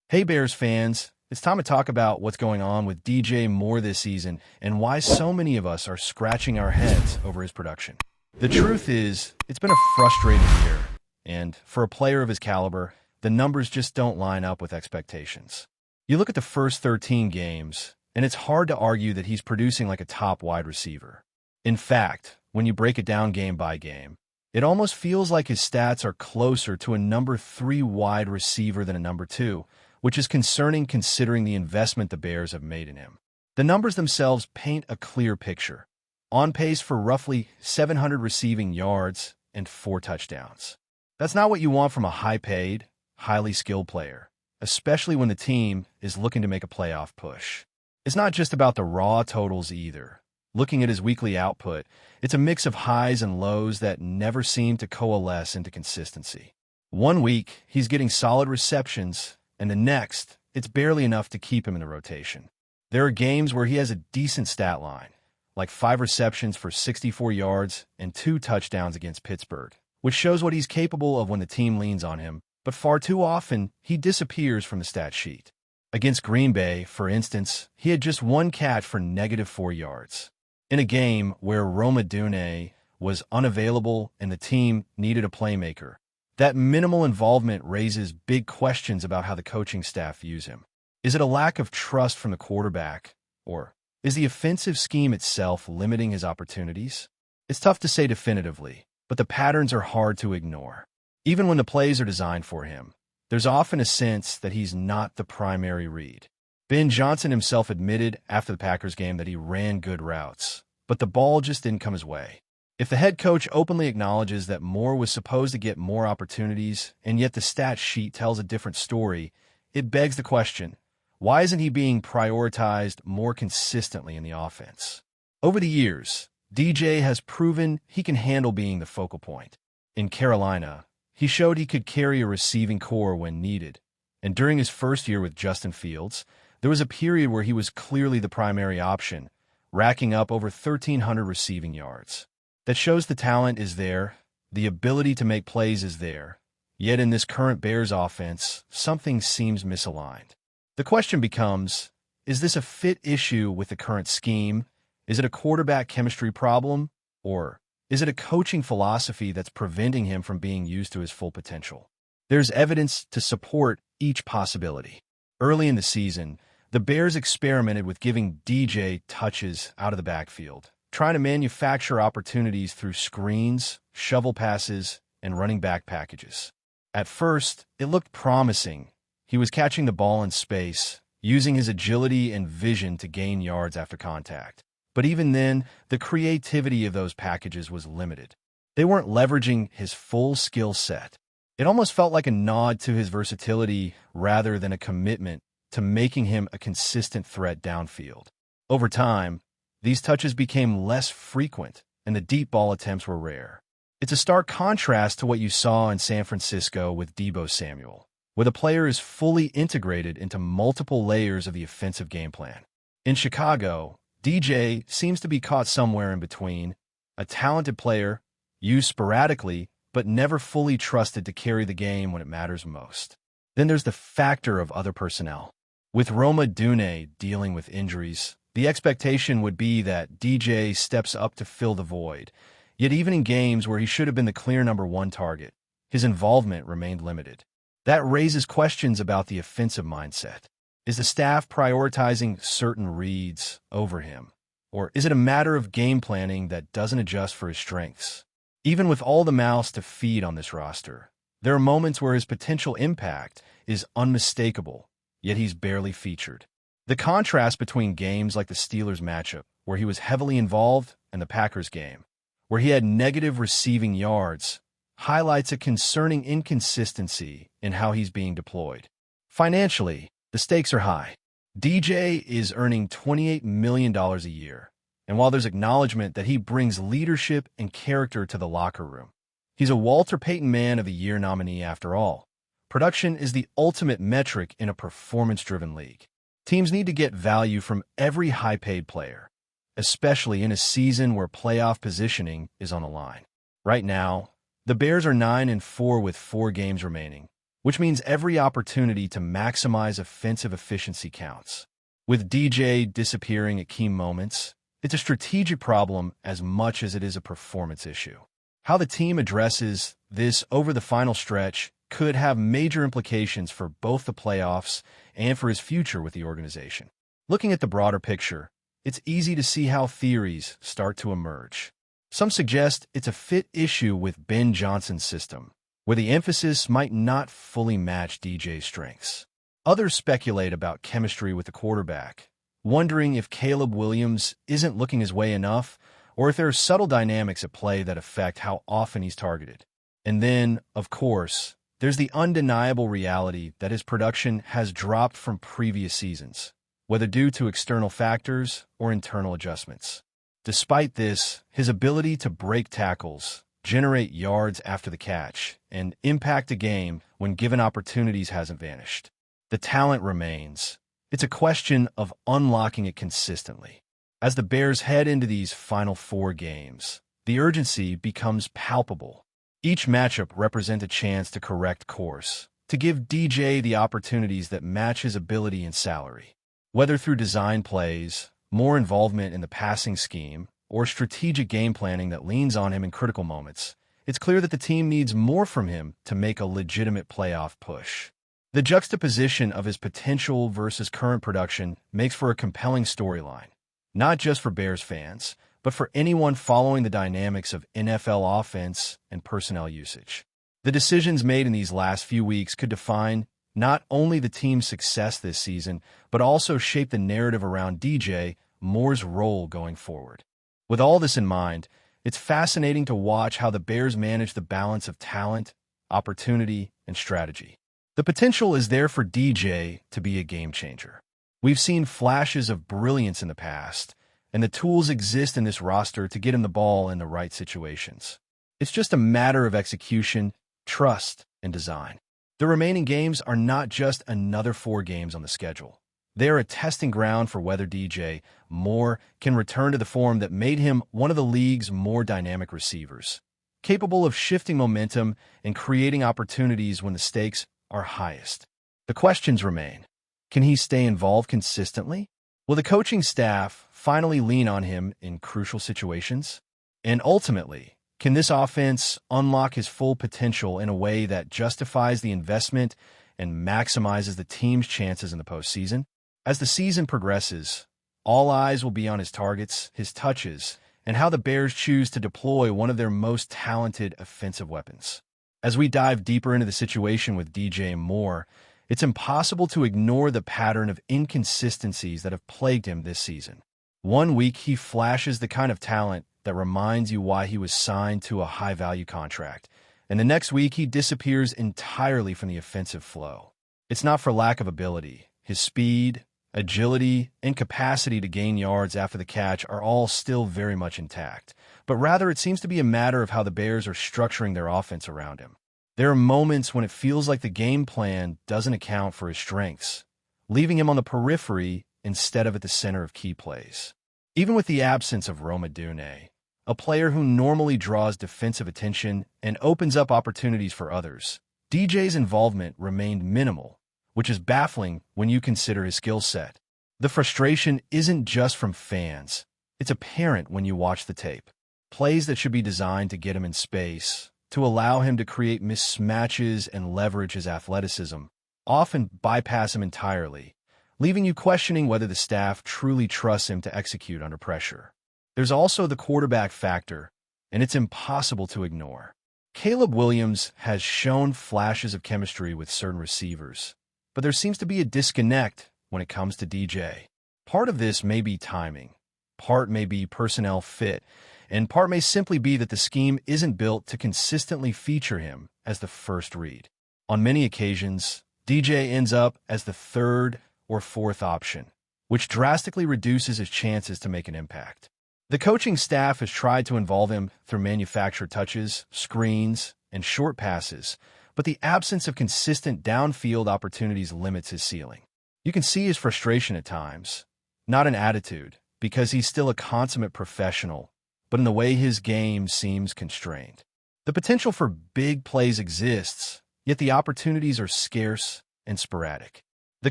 Hey Bears fans, it's time to talk about what's going on with DJ Moore this season and why so many of us are scratching our heads over his production. The truth is, it's been a frustrating year, and for a player of his caliber, the numbers just don't line up with expectations. You look at the first 13 games, and it's hard to argue that he's producing like a top wide receiver. In fact, when you break it down game by game, it almost feels like his stats are closer to a number 3 wide receiver than a number 2, which is concerning considering the investment the Bears have made in him. The numbers themselves paint a clear picture. On pace for roughly 700 receiving yards and 4 touchdowns. That's not what you want from a high-paid, highly skilled player, especially when the team is looking to make a playoff push. It's not just about the raw totals either. Looking at his weekly output, it's a mix of highs and lows that never seem to coalesce into consistency. One week, he's getting solid receptions, and the next, it's barely enough to keep him in the rotation. There are games where he has a decent stat line, like 5 receptions for 64 yards and 2 touchdowns against Pittsburgh, which shows what he's capable of when the team leans on him, but far too often, he disappears from the stat sheet. Against Green Bay, for instance, he had just 1 catch for -4 yards. In a game where Roma Dune was unavailable and the team needed a playmaker, that minimal involvement raises big questions about how the coaching staff views him. Is it a lack of trust from the quarterback, or is the offensive scheme itself limiting his opportunities? It's tough to say definitively, but the patterns are hard to ignore. Even when the plays are designed for him, there's often a sense that he's not the primary read. Ben Johnson himself admitted after the Packers game that he ran good routes, but the ball just didn't come his way. If the head coach openly acknowledges that Moore was supposed to get more opportunities, and yet the stat sheet tells a different story, it begs the question, why isn't he being prioritized more consistently in the offense? Over the years, DJ has proven he can handle being the focal point. In Carolina, he showed he could carry a receiving core when needed, and during his first year with Justin Fields, there was a period where he was clearly the primary option, racking up over 1,300 receiving yards. That shows the talent is there, the ability to make plays is there, yet in this current Bears offense, something seems misaligned. The question becomes, is this a fit issue with the current scheme? Is it a quarterback chemistry problem? Or is it a coaching philosophy that's preventing him from being used to his full potential? There's evidence to support each possibility. Early in the season, the Bears experimented with giving DJ touches out of the backfield, trying to manufacture opportunities through screens, shovel passes, and running back packages. At first, it looked promising. He was catching the ball in space, using his agility and vision to gain yards after contact. But even then, the creativity of those packages was limited. They weren't leveraging his full skill set. It almost felt like a nod to his versatility rather than a commitment to making him a consistent threat downfield. Over time, these touches became less frequent, and the deep ball attempts were rare. It's a stark contrast to what you saw in San Francisco with Deebo Samuel, where the player is fully integrated into multiple layers of the offensive game plan. In Chicago, DJ seems to be caught somewhere in between, a talented player, used sporadically, but never fully trusted to carry the game when it matters most. Then there's the factor of other personnel. With Roma Dune dealing with injuries, the expectation would be that DJ steps up to fill the void, yet even in games where he should have been the clear number 1 target, his involvement remained limited. That raises questions about the offensive mindset. Is the staff prioritizing certain reads over him? Or is it a matter of game planning that doesn't adjust for his strengths? Even with all the mouths to feed on this roster, there are moments where his potential impact is unmistakable, yet he's barely featured. The contrast between games like the Steelers matchup, where he was heavily involved, and the Packers game, where he had negative receiving yards, highlights a concerning inconsistency in how he's being deployed. Financially, the stakes are high. DJ is earning $28 million a year, and while there's acknowledgement that he brings leadership and character to the locker room, he's a Walter Payton Man of the Year nominee after all. Production is the ultimate metric in a performance-driven league. Teams need to get value from every high-paid player, especially in a season where playoff positioning is on the line. Right now, the Bears are 9-4 with 4 games remaining, which means every opportunity to maximize offensive efficiency counts. With DJ disappearing at key moments, it's a strategic problem as much as it is a performance issue. How the team addresses this over the final stretch could have major implications for both the playoffs and for his future with the organization. Looking at the broader picture, it's easy to see how theories start to emerge. Some suggest it's a fit issue with Ben Johnson's system, where the emphasis might not fully match DJ's strengths. Others speculate about chemistry with the quarterback, wondering if Caleb Williams isn't looking his way enough, or if there are subtle dynamics at play that affect how often he's targeted. And then, of course, there's the undeniable reality that his production has dropped from previous seasons, whether due to external factors or internal adjustments. Despite this, his ability to break tackles, generate yards after the catch, and impact a game when given opportunities hasn't vanished. The talent remains. It's a question of unlocking it consistently. As the Bears head into these final 4 games, the urgency becomes palpable. Each matchup represents a chance to correct course, to give DJ the opportunities that match his ability and salary. Whether through design plays, more involvement in the passing scheme, or strategic game planning that leans on him in critical moments, it's clear that the team needs more from him to make a legitimate playoff push. The juxtaposition of his potential versus current production makes for a compelling storyline, not just for Bears fans, but for anyone following the dynamics of NFL offense and personnel usage. The decisions made in these last few weeks could define not only the team's success this season, but also shape the narrative around DJ Moore's role going forward. With all this in mind, it's fascinating to watch how the Bears manage the balance of talent, opportunity, and strategy. The potential is there for DJ to be a game changer. We've seen flashes of brilliance in the past, and the tools exist in this roster to get him the ball in the right situations. It's just a matter of execution, trust, and design. The remaining games are not just another 4 games on the schedule. They are a testing ground for whether DJ Moore can return to the form that made him one of the league's more dynamic receivers, capable of shifting momentum and creating opportunities when the stakes are highest. The questions remain. Can he stay involved consistently? Will the coaching staff finally lean on him in crucial situations? And ultimately, can this offense unlock his full potential in a way that justifies the investment and maximizes the team's chances in the postseason? As the season progresses, all eyes will be on his targets, his touches, and how the Bears choose to deploy one of their most talented offensive weapons. As we dive deeper into the situation with DJ Moore, it's impossible to ignore the pattern of inconsistencies that have plagued him this season. One week, he flashes the kind of talent that reminds you why he was signed to a high-value contract, and the next week, he disappears entirely from the offensive flow. It's not for lack of ability. His speed, agility, and capacity to gain yards after the catch are all still very much intact, but rather it seems to be a matter of how the Bears are structuring their offense around him. There are moments when it feels like the game plan doesn't account for his strengths, leaving him on the periphery instead of at the center of key plays. Even with the absence of Rome Odunze, a player who normally draws defensive attention and opens up opportunities for others, DJ's involvement remained minimal, which is baffling when you consider his skill set. The frustration isn't just from fans. It's apparent when you watch the tape. Plays that should be designed to get him in space, to allow him to create mismatches and leverage his athleticism, often bypass him entirely, leaving you questioning whether the staff truly trusts him to execute under pressure. There's also the quarterback factor, and it's impossible to ignore. Caleb Williams has shown flashes of chemistry with certain receivers, but there seems to be a disconnect when it comes to DJ. Part of this may be timing, part may be personnel fit, and part may simply be that the scheme isn't built to consistently feature him as the first read. On many occasions, DJ ends up as the 3rd or 4th option, which drastically reduces his chances to make an impact. The coaching staff has tried to involve him through manufactured touches, screens, and short passes, but the absence of consistent downfield opportunities limits his ceiling. You can see his frustration at times, not an attitude, because he's still a consummate professional, but in the way his game seems constrained. The potential for big plays exists, yet the opportunities are scarce and sporadic. The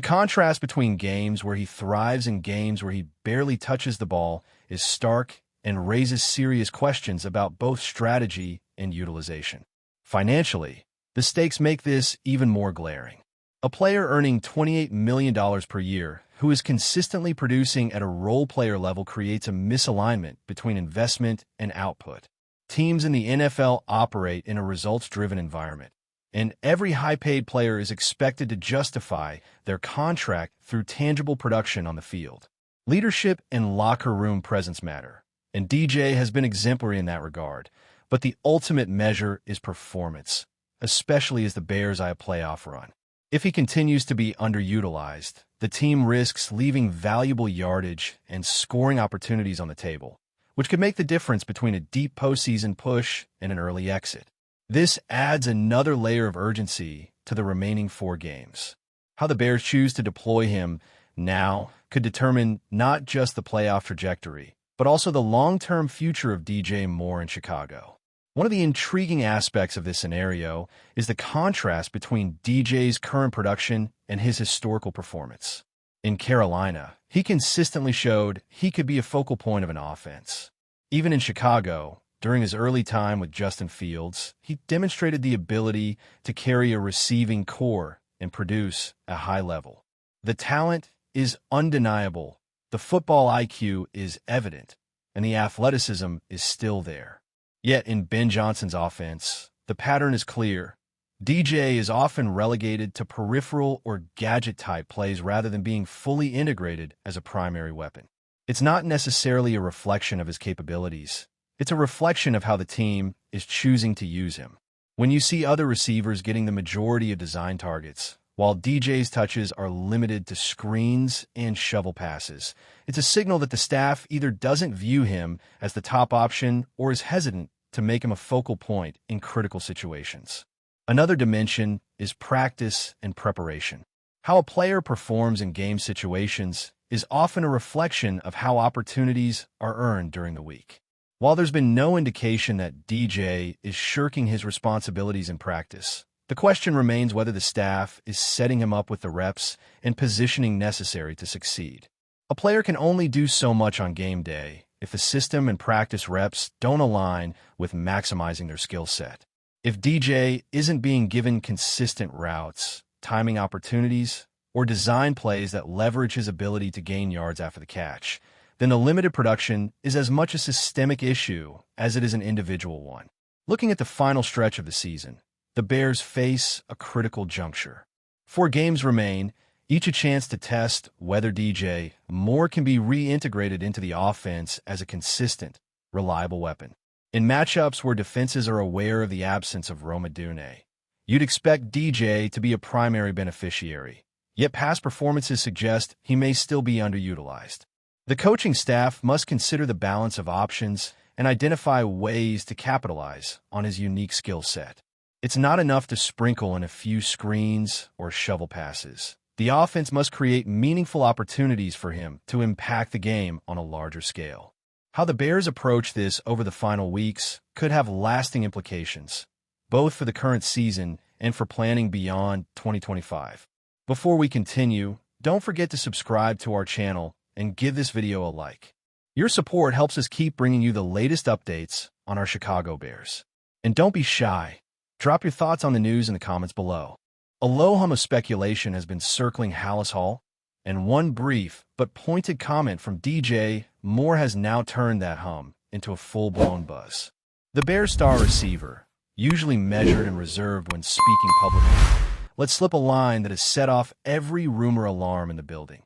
contrast between games where he thrives and games where he barely touches the ball is stark and raises serious questions about both strategy and utilization. Financially, the stakes make this even more glaring. A player earning $28 million per year who is consistently producing at a role player level creates a misalignment between investment and output. Teams in the NFL operate in a results-driven environment, and every high-paid player is expected to justify their contract through tangible production on the field. Leadership and locker room presence matter, and DJ has been exemplary in that regard, but the ultimate measure is performance, especially as the Bears eye a playoff run. If he continues to be underutilized, the team risks leaving valuable yardage and scoring opportunities on the table, which could make the difference between a deep postseason push and an early exit. This adds another layer of urgency to the remaining 4 games. How the Bears choose to deploy him now could determine not just the playoff trajectory, but also the long-term future of DJ Moore in Chicago. One of the intriguing aspects of this scenario is the contrast between DJ's current production and his historical performance. In Carolina, he consistently showed he could be a focal point of an offense. Even in Chicago, during his early time with Justin Fields, he demonstrated the ability to carry a receiving core and produce at a high level. The talent is undeniable, the football IQ is evident, and the athleticism is still there. Yet in Ben Johnson's offense, the pattern is clear. DJ is often relegated to peripheral or gadget-type plays rather than being fully integrated as a primary weapon. It's not necessarily a reflection of his capabilities. It's a reflection of how the team is choosing to use him. When you see other receivers getting the majority of design targets, while DJ's touches are limited to screens and shovel passes, it's a signal that the staff either doesn't view him as the top option or is hesitant to make him a focal point in critical situations. Another dimension is practice and preparation. How a player performs in game situations is often a reflection of how opportunities are earned during the week. While there's been no indication that DJ is shirking his responsibilities in practice, the question remains whether the staff is setting him up with the reps and positioning necessary to succeed. A player can only do so much on game day if the system and practice reps don't align with maximizing their skill set. If DJ isn't being given consistent routes, timing opportunities, or design plays that leverage his ability to gain yards after the catch, then the limited production is as much a systemic issue as it is an individual one. Looking at the final stretch of the season, the Bears face a critical juncture. 4 games remain, each a chance to test whether DJ Moore can be reintegrated into the offense as a consistent, reliable weapon. In matchups where defenses are aware of the absence of Rome Odunze, you'd expect DJ to be a primary beneficiary, yet past performances suggest he may still be underutilized. The coaching staff must consider the balance of options and identify ways to capitalize on his unique skill set. It's not enough to sprinkle in a few screens or shovel passes. The offense must create meaningful opportunities for him to impact the game on a larger scale. How the Bears approach this over the final weeks could have lasting implications, both for the current season and for planning beyond 2025. Before we continue, don't forget to subscribe to our channel and give this video a like. Your support helps us keep bringing you the latest updates on our Chicago Bears. And don't be shy. Drop your thoughts on the news in the comments below. A low hum of speculation has been circling Halas Hall, and one brief but pointed comment from DJ Moore has now turned that hum into a full-blown buzz. The Bears star receiver, usually measured and reserved when speaking publicly, let slip a line that has set off every rumor alarm in the building.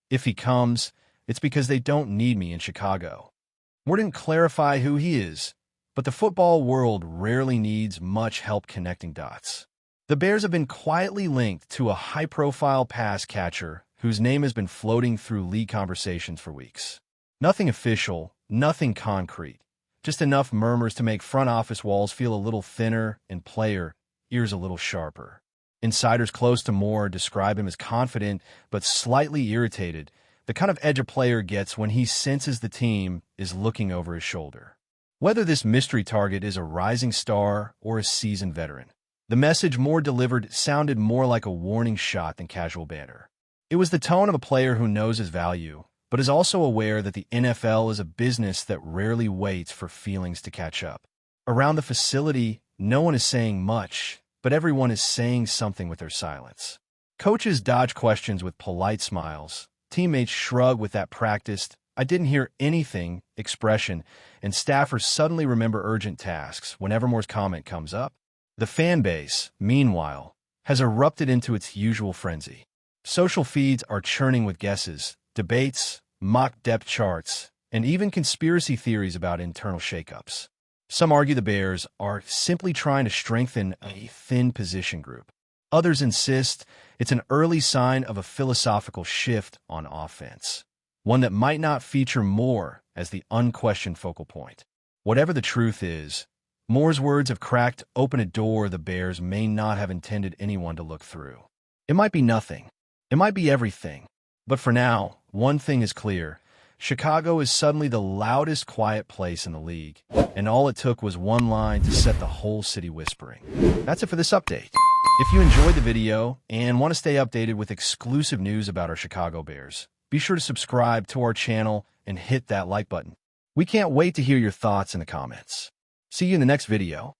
If he comes, it's because they don't need me in Chicago. Moore didn't clarify who he is, but the football world rarely needs much help connecting dots. The Bears have been quietly linked to a high-profile pass catcher whose name has been floating through league conversations for weeks. Nothing official, nothing concrete, just enough murmurs to make front office walls feel a little thinner and player ears a little sharper. Insiders close to Moore describe him as confident but slightly irritated, the kind of edge a player gets when he senses the team is looking over his shoulder. Whether this mystery target is a rising star or a seasoned veteran, The message Moore delivered sounded more like a warning shot than casual banter. It was the tone of a player who knows his value, but is also aware that the NFL is a business that rarely waits for feelings to catch up. Around the facility, no one is saying much, but everyone is saying something with their silence. Coaches dodge questions with polite smiles. Teammates shrug with that practiced, "I didn't hear anything" expression, and staffers suddenly remember urgent tasks whenever Moore's comment comes up. The fan base, meanwhile, has erupted into its usual frenzy. Social feeds are churning with guesses, debates, mock depth charts, and even conspiracy theories about internal shakeups. Some argue the Bears are simply trying to strengthen a thin position group. Others insist it's an early sign of a philosophical shift on offense, one that might not feature Moore as the unquestioned focal point. Whatever the truth is, Moore's words have cracked open a door the Bears may not have intended anyone to look through. It might be nothing. It might be everything. But for now, one thing is clear. Chicago is suddenly the loudest quiet place in the league, and all it took was one line to set the whole city whispering. That's it for this update. If you enjoyed the video and want to stay updated with exclusive news about our Chicago Bears, be sure to subscribe to our channel and hit that like button. We can't wait to hear your thoughts in the comments. See you in the next video.